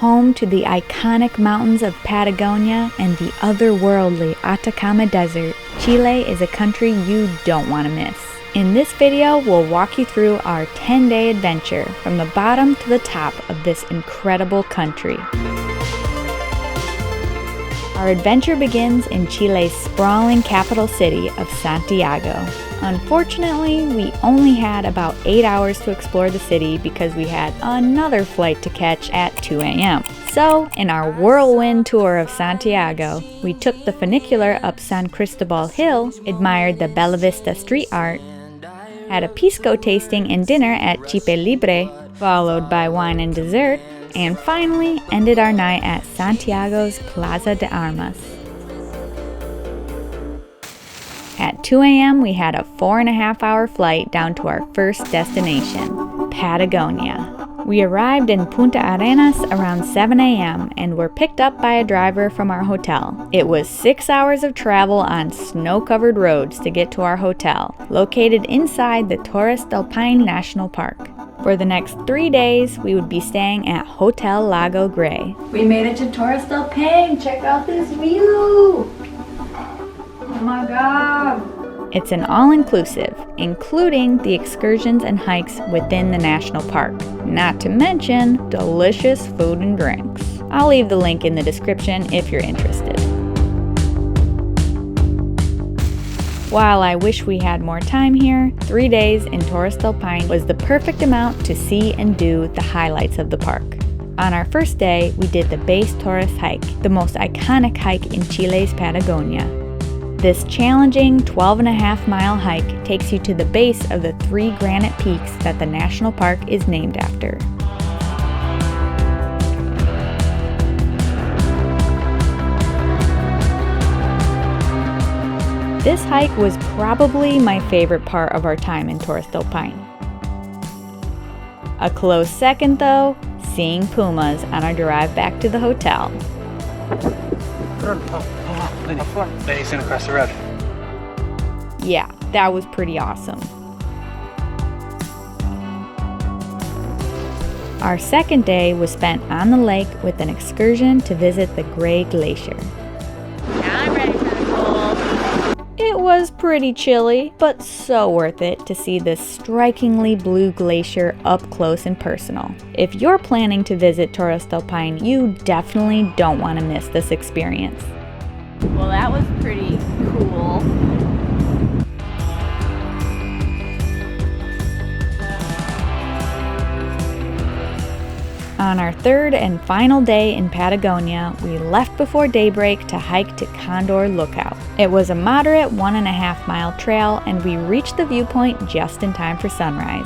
Home to the iconic mountains of Patagonia and the otherworldly Atacama Desert, Chile is a country you don't want to miss. In this video, we'll walk you through our 10-day adventure from the bottom to the top of this incredible country. Our adventure begins in Chile's sprawling capital city of Santiago. Unfortunately, we only had about 8 hours to explore the city because we had another flight to catch at 2 a.m. So, in our whirlwind tour of Santiago, we took the funicular up San Cristobal Hill, admired the Bella Vista street art, had a Pisco tasting and dinner at Chipe Libre, followed by wine and dessert, and finally ended our night at Santiago's Plaza de Armas. At 2 a.m. we had a 4.5-hour flight down to our first destination, Patagonia. We arrived in Punta Arenas around 7 a.m. and were picked up by a driver from our hotel. It was 6 hours of travel on snow-covered roads to get to our hotel, located inside the Torres del Paine National Park. For the next 3 days, we would be staying at Hotel Lago Grey. We made it to Torres del Paine! Check out this view! Oh my god! It's an all-inclusive, including the excursions and hikes within the national park. Not to mention, delicious food and drinks. I'll leave the link in the description if you're interested. While I wish we had more time here, 3 days in Torres del Paine was the perfect amount to see and do the highlights of the park. On our first day, we did the Base Torres hike, the most iconic hike in Chile's Patagonia. This challenging 12.5-mile hike takes you to the base of the 3 granite peaks that the national park is named after. This hike was probably my favorite part of our time in Torres del Paine. A close second though, seeing pumas on our drive back to the hotel. He's gonna cross the road. Yeah, that was pretty awesome. Our second day was spent on the lake with an excursion to visit the Grey Glacier. I'm ready for the cold. It was pretty chilly, but so worth it to see this strikingly blue glacier up close and personal. If you're planning to visit Torres del Paine, you definitely don't want to miss this experience. Well, that was pretty cool. On our third and final day in Patagonia, we left before daybreak to hike to Condor Lookout. It was a moderate 1.5-mile trail, and we reached the viewpoint just in time for sunrise.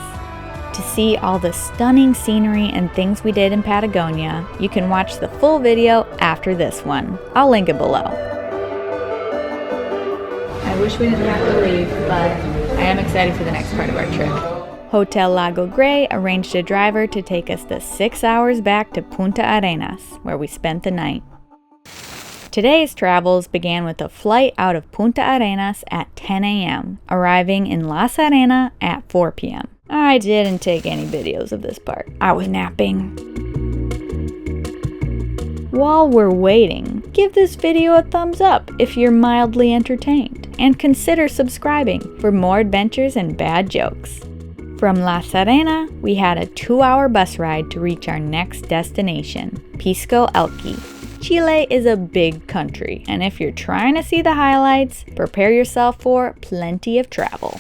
To see all the stunning scenery and things we did in Patagonia, you can watch the full video after this one. I'll link it below. I wish we didn't have to leave, but I am excited for the next part of our trip. Hotel Lago Grey arranged a driver to take us the 6 hours back to Punta Arenas, where we spent the night. Today's travels began with a flight out of Punta Arenas at 10 a.m., arriving in Las Arenas at 4 p.m. I didn't take any videos of this part. I was napping. While we're waiting, give this video a thumbs up if you're mildly entertained, and consider subscribing for more adventures and bad jokes. From Las Arenas, we had a 2-hour bus ride to reach our next destination, Pisco, Elqui. Chile is a big country, and if you're trying to see the highlights, prepare yourself for plenty of travel.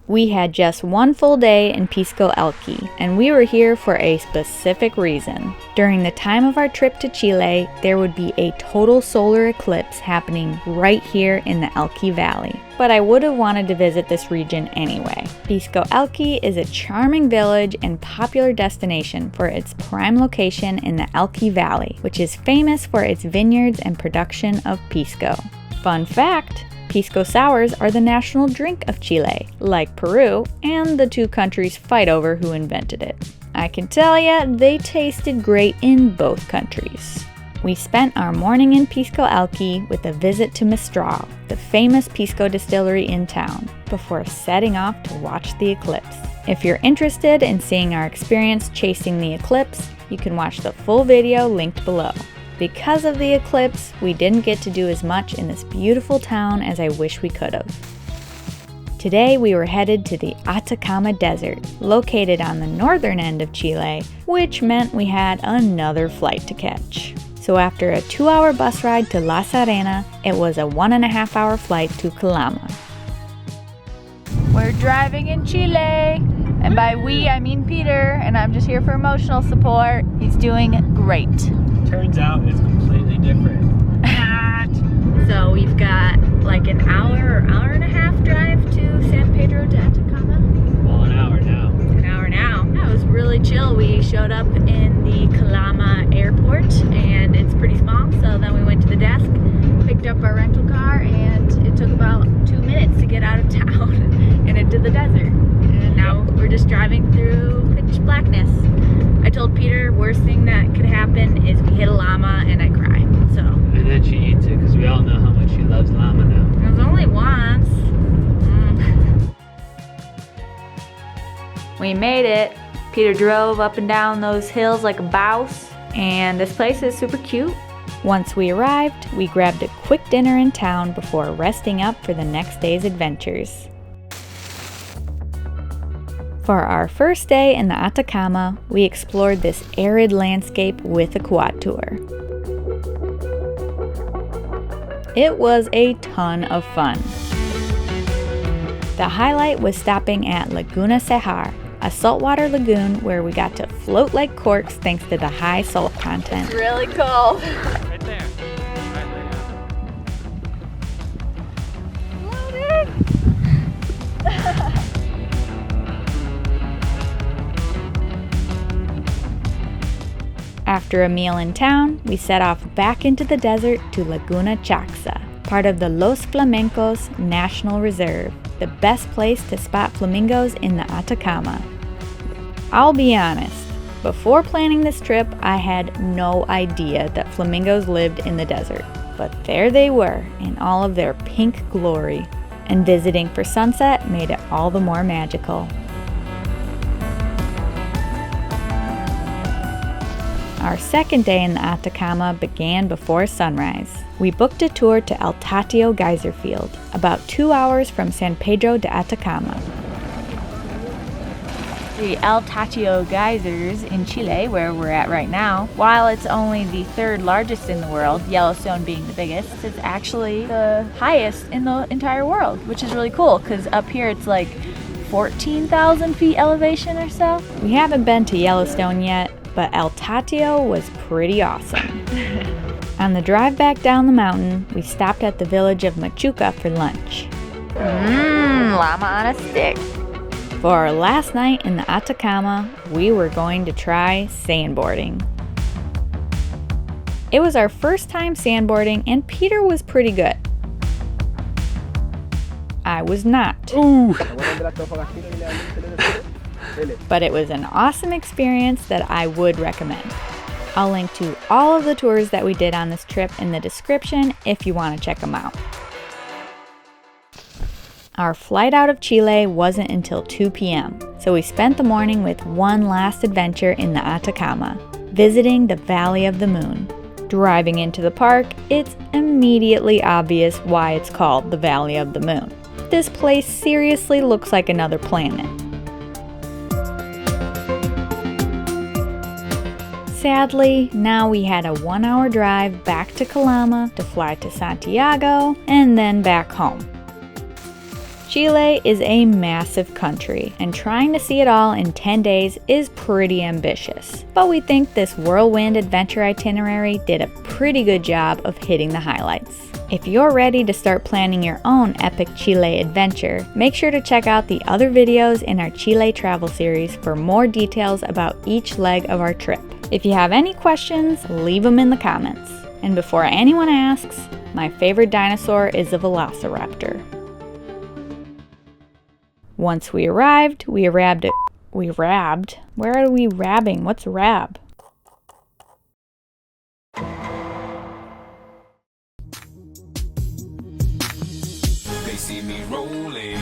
We had just one full day in Pisco, Elqui, and we were here for a specific reason. During the time of our trip to Chile, there would be a total solar eclipse happening right here in the Elqui Valley. But I would have wanted to visit this region anyway. Pisco, Elqui is a charming village and popular destination for its prime location in the Elqui Valley, which is famous for its vineyards and production of Pisco. Fun fact, Pisco sours are the national drink of Chile, like Peru, and the two countries fight over who invented it. I can tell ya, they tasted great in both countries. We spent our morning in Pisco, Elqui with a visit to Mistral, the famous Pisco distillery in town, before setting off to watch the eclipse. If you're interested in seeing our experience chasing the eclipse, You can watch the full video linked below. Because of the eclipse, we didn't get to do as much in this beautiful town as I wish we could have. Today we were headed to the Atacama Desert, located on the northern end of Chile, which meant we had another flight to catch. So after a 2-hour bus ride to La Serena, it was a 1.5-hour flight to Calama. We're driving in Chile, and by we I mean Peter, and I'm just here for emotional support. He's doing great. Turns out it's completely different. So we've got like an hour or hour and a half drive to San Pedro de Atacama. Well, an hour now. An hour now. That was really chill. We showed up in the Calama airport, and it's pretty small, so then we went to the desk, picked up our rental car, and it took about 2 minutes to get out of town and into the desert. And now we're just driving through pitch blackness. I told Peter, worst thing that could happen is we hit a llama and I cry. So. And then she eats it, because we all know how much she loves llama now. It was only once. We made it. Peter drove up and down those hills like a boss, and this place is super cute. Once we arrived, we grabbed a quick dinner in town before resting up for the next day's adventures. For our first day in the Atacama, we explored this arid landscape with a quad tour. It was a ton of fun. The highlight was stopping at Laguna Cejar, a saltwater lagoon where we got to float like corks thanks to the high salt content. It's really cold. Right there. After a meal in town, we set off back into the desert to Laguna Chaxa, part of the Los Flamencos National Reserve, the best place to spot flamingos in the Atacama. I'll be honest, before planning this trip, I had no idea that flamingos lived in the desert. But there they were, in all of their pink glory, and visiting for sunset made it all the more magical. Our second day in the Atacama began before sunrise. We booked a tour to El Tatio Geyser Field, about 2 hours from San Pedro de Atacama. The El Tatio geysers in Chile, where we're at right now, while it's only the third largest in the world, Yellowstone being the biggest, it's actually the highest in the entire world, which is really cool because up here it's like 14,000 feet elevation or so. We haven't been to Yellowstone yet, but El Tatio was pretty awesome. On the drive back down the mountain, we stopped at the village of Machuca for lunch. Llama on a stick. For our last night in the Atacama, we were going to try sandboarding. It was our first time sandboarding, and Peter was pretty good. I was not. But it was an awesome experience that I would recommend. I'll link to all of the tours that we did on this trip in the description if you want to check them out. Our flight out of Chile wasn't until 2 p.m., so we spent the morning with one last adventure in the Atacama, visiting the Valley of the Moon. Driving into the park, it's immediately obvious why it's called the Valley of the Moon. This place seriously looks like another planet. Sadly, now we had a 1-hour drive back to Calama to fly to Santiago and then back home. Chile is a massive country, and trying to see it all in 10 days is pretty ambitious. But we think this whirlwind adventure itinerary did a pretty good job of hitting the highlights. If you're ready to start planning your own epic Chile adventure, make sure to check out the other videos in our Chile travel series for more details about each leg of our trip. If you have any questions, leave them in the comments. And before anyone asks, my favorite dinosaur is a velociraptor. Once we arrived, where are we rabbing? What's rab? They see me rolling.